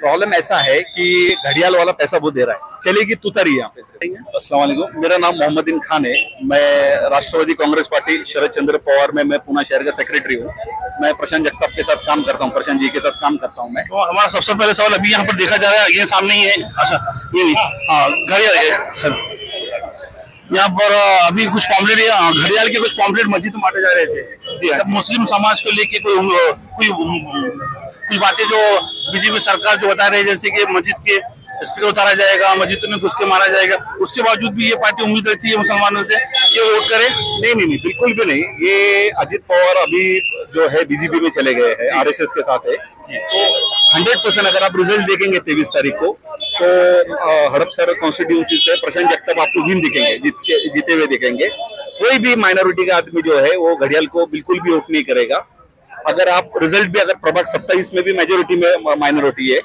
Problem ऐसा है कि घड़ियाल वाला पैसा बहुत दे रहा है, चलेगी तुतारी यहाँ पे। अस्सलाम वालेकुम, मेरा नाम मोहम्मदीन खान है। मैं राष्ट्रवादी कांग्रेस पार्टी शरद चंद्र पवार में मैं पुणे शहर का सेक्रेटरी हूँ। मैं प्रशांत जगताप के साथ काम करता हूँ, प्रशांत जी के साथ काम करता हूँ मैं। तो हमारा सबसे पहले सवाल अभी यहाँ पर देखा जा रहा है, ये सामने ही है। अच्छा, ये नहीं, घड़ियाल है सर। यहाँ पर अभी कुछ पॉम्पलेट, घड़ियाल के कुछ पॉम्पलेट मस्जिद में बांटे जा रहे थे जी। मुस्लिम समाज को लेके कुछ बातें जो बीजेपी सरकार जो बता रही है, जैसे कि मस्जिद के स्पीकर उतारा जाएगा, मस्जिद में घुस के मारा जाएगा, उसके बावजूद भी ये पार्टी उम्मीद रखती है मुसलमानों से कि वोट करे। नहीं, बिल्कुल भी नहीं। ये अजित पवार अभी जो है बीजेपी में चले गए हैं, आरएसएस के साथ है। तो 100% अगर आप रिजल्ट देखेंगे 23 तारीख को, तो हड़पसर कॉन्स्टिट्यूंसी से प्रशांत जगताप आपको विन दिखेंगे, जीते हुए दिखेंगे। कोई भी माइनॉरिटी का आदमी जो है वो घड़ियाल को बिल्कुल भी वोट नहीं करेगा। अगर आप रिजल्ट भी, अगर प्रभाग 27 में भी मेजोरिटी में माइनॉरिटी है,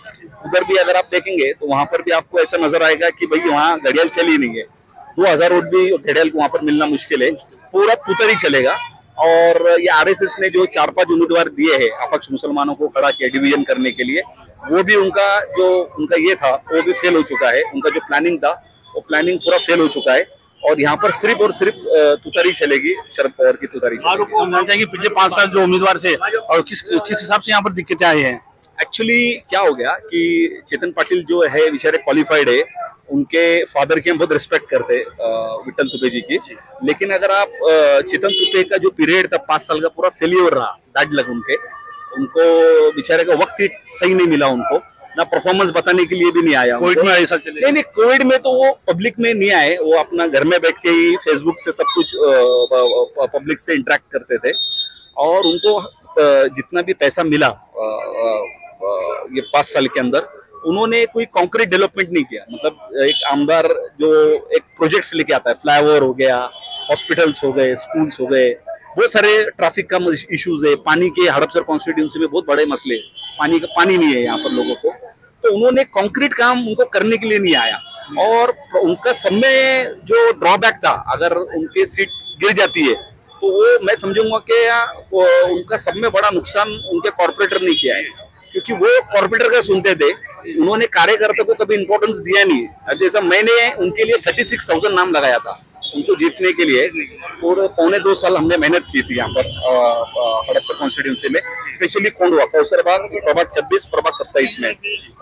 उधर भी अगर आप देखेंगे तो वहां पर भी आपको ऐसा नजर आएगा कि भाई वहाँ घड़ियाल चली नहीं है। 2000 वोट भी घड़ियाल को वहां पर मिलना मुश्किल है, पूरा तुतारी चलेगा। और ये आरएसएस ने जो 4-5 उम्मीदवार दिए हैं अपक्ष मुसलमानों को खड़ा किया डिवीजन करने के लिए, वो भी उनका ये था, वो भी फेल हो चुका है। उनका जो प्लानिंग था वो प्लानिंग पूरा फेल हो चुका है। और यहाँ पर सिर्फ और सिर्फ तुतारी चलेगी, शरद पवार की तुतारी चलेगी। पिछले 5 साल जो उम्मीदवार थे और किस हिसाब से यहाँ पर दिक्कतें आई हैं। एक्चुअली क्या हो गया कि चेतन पाटिल जो है बेचारे क्वालिफाइड है, उनके फादर की हम बहुत रिस्पेक्ट करते विठल तुपे जी की। लेकिन अगर आप चेतन तुपे का जो पीरियड था 5 साल का, पूरा फेलियर रहा, बैड लग उनको बेचारे का वक्त ही सही नहीं मिला, उनको ना परफॉर्मेंस बताने के लिए भी नहीं आया। कोविड में ऐसा चले नहीं, कोविड में तो वो पब्लिक में नहीं आए, वो अपना घर में बैठ के ही फेसबुक से सब कुछ पब्लिक से इंटरेक्ट करते थे। और उनको जितना भी पैसा मिला ये 5 साल के अंदर, उन्होंने कोई कॉन्क्रीट डेवलपमेंट नहीं किया। मतलब एक आमदार जो एक प्रोजेक्ट्स लेके आता है, फ्लाईओवर हो गया, हॉस्पिटल्स हो गए, स्कूल्स हो गए, बहुत सारे ट्रैफिक का इश्यूज है, पानी के हड़पसर कॉन्स्टिट्यूंसी में बहुत बड़े मसले, पानी नहीं है यहाँ पर लोगों को। तो उन्होंने कंक्रीट काम उनको करने के लिए नहीं आया। और उनका सब में जो ड्रॉबैक था, अगर उनकी सीट गिर जाती है तो वो मैं समझूंगा कि उनका सब में बड़ा नुकसान उनके कॉर्पोरेटर ने किया है, क्योंकि वो कॉर्पोरेटर का सुनते थे, उन्होंने कार्यकर्ता को कभी इंपॉर्टेंस दिया नहीं। जैसा मैंने उनके लिए 36,000 नाम लगाया था उनको जीतने के लिए, और 1.25 साल हमने मेहनत की थी यहाँ पर हड़पसर कॉन्स्टिट्यूंसी में, स्पेशली कोंडवा, कौसरबाग, प्रभाग 26, प्रभाग 27 में,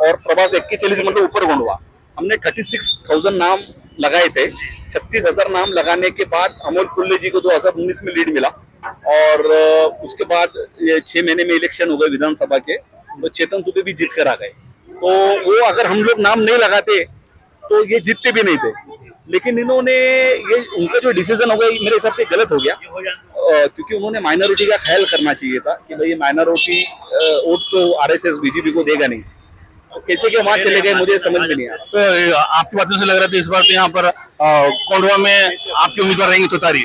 और प्रभाग 41 मतलब ऊपर कोंडवा। हमने 36,000 नाम लगाए थे। 36,000 नाम लगाने के बाद अमोल कुल्ले जी को 2019 में लीड मिला, और उसके बाद ये 6 महीने में इलेक्शन हो गए विधानसभा के, तो चेतन तुपे भी जीत कर आ गए। तो वो अगर हम लोग नाम नहीं लगाते तो ये जीतते भी नहीं थे। लेकिन इन्होंने ये उनका जो डिसीजन हो गया मेरे हिसाब से गलत हो गया, क्योंकि उन्होंने माइनॉरिटी का ख्याल करना चाहिए था कि भाई माइनॉरिटी वोट तो आरएसएस बीजेपी को देगा नहीं। कैसे के वहां चले गए मुझे समझ में नहीं आया। तो आपकी बातों से लग रहा था इस बार तो यहाँ पर कोंडवा में आपके उम्मीदवार रहेंगे तुतारी।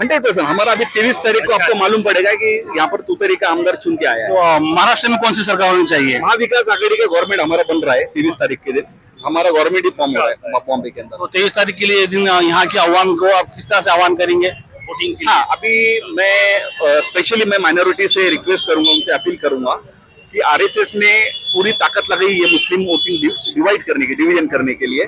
100% हमारा अभी 23 तारीख को आपको मालूम पड़ेगा कि यहाँ पर तुतारी का आमदार चुन के आया है। तो महाराष्ट्र में कौन सी सरकार होनी चाहिए? महाविकास आघाड़ी का गवर्नमेंट हमारा बन रहा है। 23 तारीख के दिन हमारा गवर्नमेंट ही फॉर्म हो रहा है बॉम्बे के अंदर। तो 23 तारीख के लिए दिन यहाँ के आह्वान को आप किस तरह से आह्वान करेंगे वोटिंग के लिए? हाँ, अभी मैं स्पेशली मैं माइनॉरिटी से रिक्वेस्ट करूंगा, उनसे अपील करूंगा कि आरएसएस ने पूरी ताकत लगाई है मुस्लिम वोटिंग डिवाइड करने की, डिवीजन करने के लिए।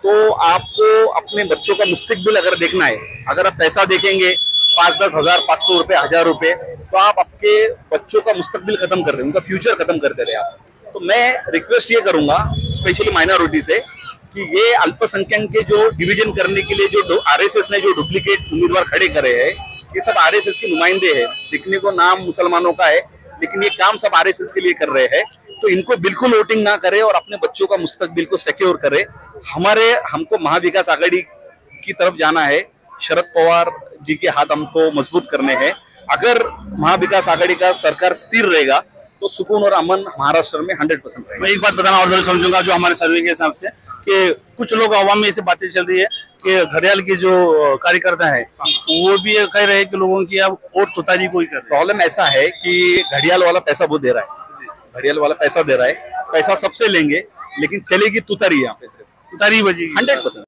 तो आपको अपने बच्चों का मुस्तकबिल अगर देखना है, अगर आप पैसा देखेंगे 5-10 हजार, 500 रुपए, 1000 रुपए, तो आप आपके बच्चों का मुस्तकबिल खत्म कर रहे हैं, उनका फ्यूचर खत्म कर दे रहे हैं आप। तो मैं रिक्वेस्ट ये करूंगा स्पेशली माइनॉरिटी से कि ये अल्पसंख्यक के जो डिवीजन करने के लिए जो आरएसएस ने जो डुप्लीकेट उम्मीदवार खड़े करे हैं, ये सब आरएसएस के नुमाइंदे हैं। दिखने को नाम मुसलमानों का है, लेकिन ये काम सब आरएसएस के लिए कर रहे हैं। तो इनको बिल्कुल वोटिंग ना करे और अपने बच्चों का मुस्तकबिल को सिक्योर करे। हमको महाविकास आघाड़ी की तरफ जाना है, शरद पवार जी के हाथ हमको मजबूत करने हैं। अगर महाविकास आघाड़ी का सरकार स्थिर रहेगा तो सुकून और अमन महाराष्ट्र में 100% रहेगा। मैं एक बात बताना और जरूर समझूंगा, जो हमारे सर्वे के हिसाब से कि कुछ लोग अवाम में ऐसी बातें चल रही है कि घड़ियाल के जो कार्यकर्ता है वो भी कह रहे हैं कि लोगों की अब वोट तुतारी को ही कर। प्रॉब्लम ऐसा है कि घड़ियाल वाला पैसा बहुत दे रहा है, घड़ियाल वाला पैसा दे रहा है, पैसा सबसे लेंगे, लेकिन चलेगी तुतारी यहाँ पे, सिर्फ तुतारी बजेगी 100%।